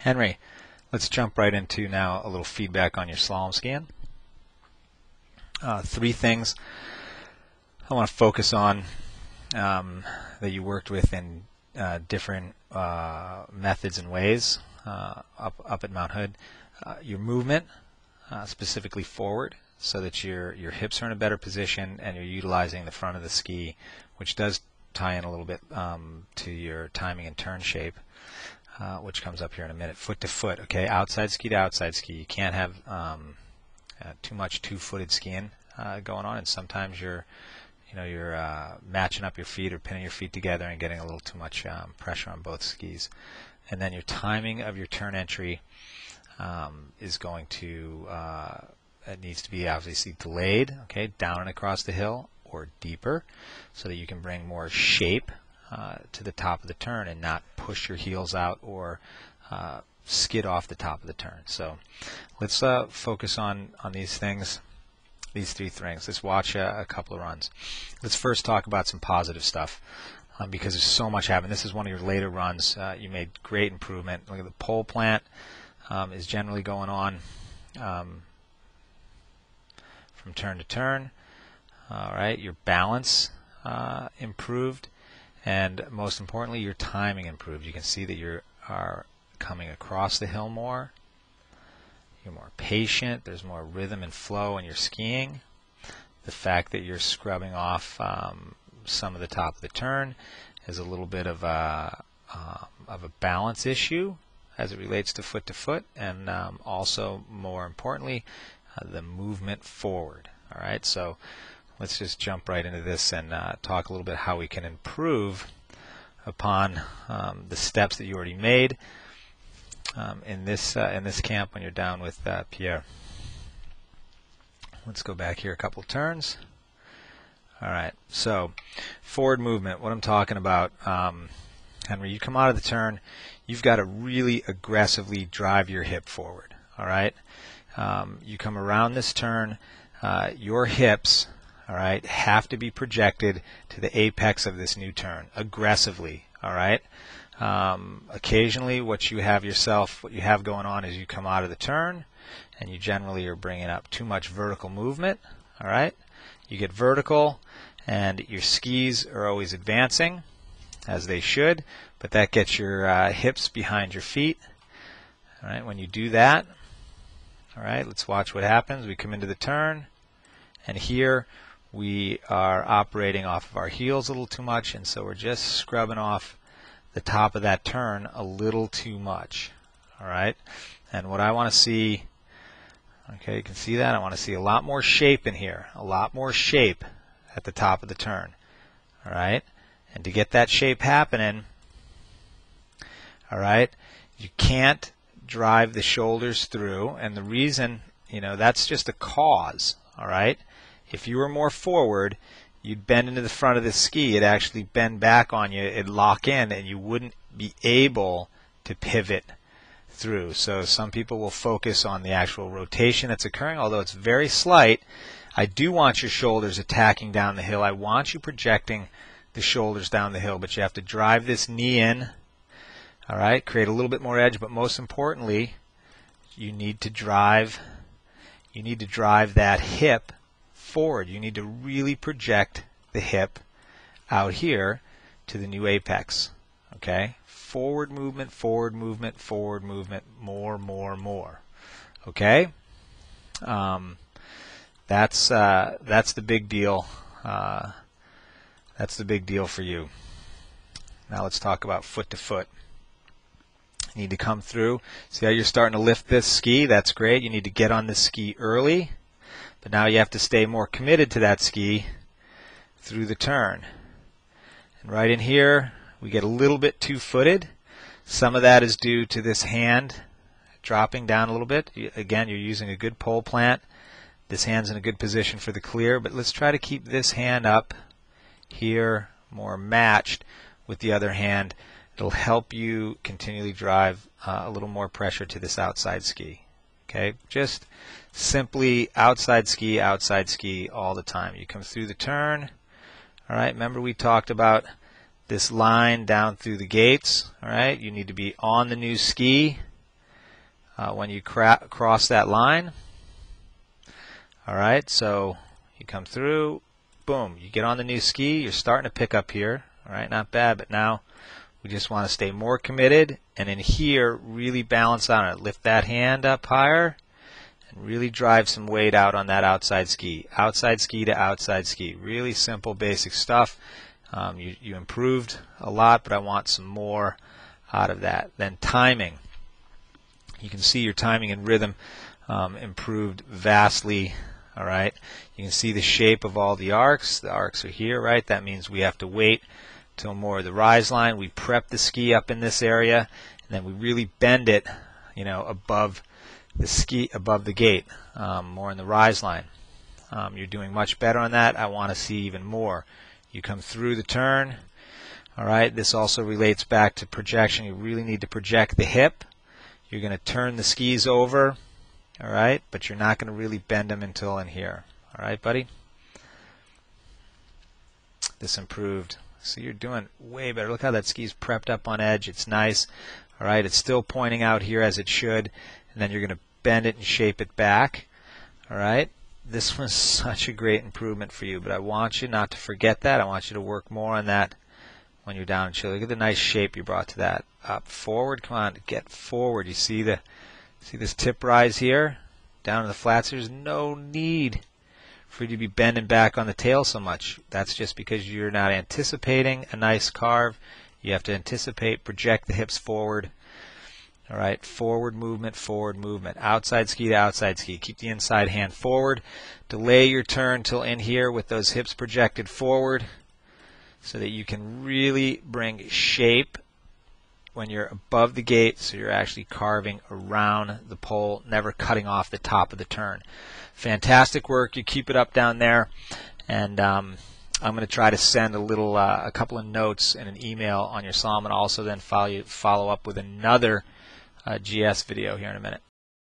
Henry, let's jump right into now a little feedback on your slalom skiing. Three things I want to focus on that you worked with in different methods and ways up at Mount Hood. Your movement, specifically forward, so that your hips are in a better position and you're utilizing the front of the ski, which does tie in a little bit to your timing and turn shape, which comes up here in a minute. Foot to foot, okay, outside ski to outside ski. You can't have too much two-footed skiing going on, and sometimes you're matching up your feet or pinning your feet together and getting a little too much pressure on both skis. And then your timing of your turn entry is going to it needs to be obviously delayed, okay, down and across the hill or deeper, so that you can bring more shape to the top of the turn and not push your heels out or skid off the top of the turn. So let's focus on these things, these three things. Let's watch a couple of runs. Let's first talk about some positive stuff because there's so much happening. This is one of your later runs. You made great improvement. Look at the pole plant is generally going on from turn to turn. All right, your balance improved, and most importantly, your timing improved. You can see that you are coming across the hill more. You're more patient. There's more rhythm and flow in your skiing. The fact that you're scrubbing off some of the top of the turn is a little bit of a balance issue as it relates to foot, and also more importantly, the movement forward. All right, so let's just jump right into this and talk a little bit how we can improve upon the steps that you already made in this camp when you're down with Pierre. Let's go back here a couple turns. All right, so forward movement, what I'm talking about, Henry, you come out of the turn, you've got to really aggressively drive your hip forward. All right, you come around this turn, your hips, all right, have to be projected to the apex of this new turn aggressively. All right. Occasionally, what you have going on is you come out of the turn, and you generally are bringing up too much vertical movement. All right. You get vertical, and your skis are always advancing, as they should, but that gets your hips behind your feet. All right. When you do that, all right, let's watch what happens. We come into the turn, and here we are operating off of our heels a little too much, and so we're just scrubbing off the top of that turn a little too much. All right, and what I want to see, okay, you can see that. I want to see a lot more shape in here, a lot more shape at the top of the turn. All right, and to get that shape happening, all right, you can't drive the shoulders through, and the reason, that's just a cause. All right, if you were more forward, you'd bend into the front of the ski, it'd actually bend back on you, it'd lock in, and you wouldn't be able to pivot through. So some people will focus on the actual rotation that's occurring, although it's very slight. I do want your shoulders attacking down the hill. I want you projecting the shoulders down the hill, but you have to drive this knee in, all right, create a little bit more edge, but most importantly, you need to drive that hip forward. You need to really project the hip out here to the new apex. Okay? Forward movement, forward movement, forward movement, more. Okay? That's the big deal. That's the big deal for you. Now let's talk about foot to foot. You need to come through. See how you're starting to lift this ski? That's great. You need to get on this ski early. But now you have to stay more committed to that ski through the turn. And right in here, we get a little bit two-footed. Some of that is due to this hand dropping down a little bit. Again, you're using a good pole plant. This hand's in a good position for the clear, but let's try to keep this hand up here more matched with the other hand. It'll help you continually drive a little more pressure to this outside ski. Okay, just simply outside ski all the time. You come through the turn. All right, remember we talked about this line down through the gates. All right, you need to be on the new ski when you cross that line. All right, so you come through, boom, you get on the new ski, you're starting to pick up here. All right, not bad, but now we just want to stay more committed, and in here, really balance on it. Lift that hand up higher, and really drive some weight out on that outside ski. Outside ski to outside ski. Really simple, basic stuff. You improved a lot, but I want some more out of that. Then timing. You can see your timing and rhythm improved vastly. All right. You can see the shape of all the arcs. The arcs are here, right? That means we have to wait till more of the rise line. We prep the ski up in this area, and then we really bend it, above the ski, above the gate, more in the rise line. You're doing much better on that. I want to see even more. You come through the turn. All right. This also relates back to projection. You really need to project the hip. You're going to turn the skis over. All right, but you're not going to really bend them until in here. All right, buddy? This improved. So you're doing way better. Look how that ski's prepped up on edge. It's nice. All right, it's still pointing out here as it should, and then you're going to bend it and shape it back. All right? This was such a great improvement for you, but I want you not to forget that. I want you to work more on that when you're down and chill. Look at the nice shape you brought to that. Up, forward, come on, get forward. You see this tip rise here? Down to the flats. There's no need for you to be bending back on the tail so much. That's just because you're not anticipating a nice carve. You have to anticipate, project the hips forward. All right, forward movement, outside ski to outside ski. Keep the inside hand forward. Delay your turn till in here with those hips projected forward so that you can really bring shape when you're above the gate, so you're actually carving around the pole, never cutting off the top of the turn. Fantastic work. You keep it up down there, and I'm going to try to send a couple of notes in an email on your slalom, and also then follow up with another GS video here in a minute.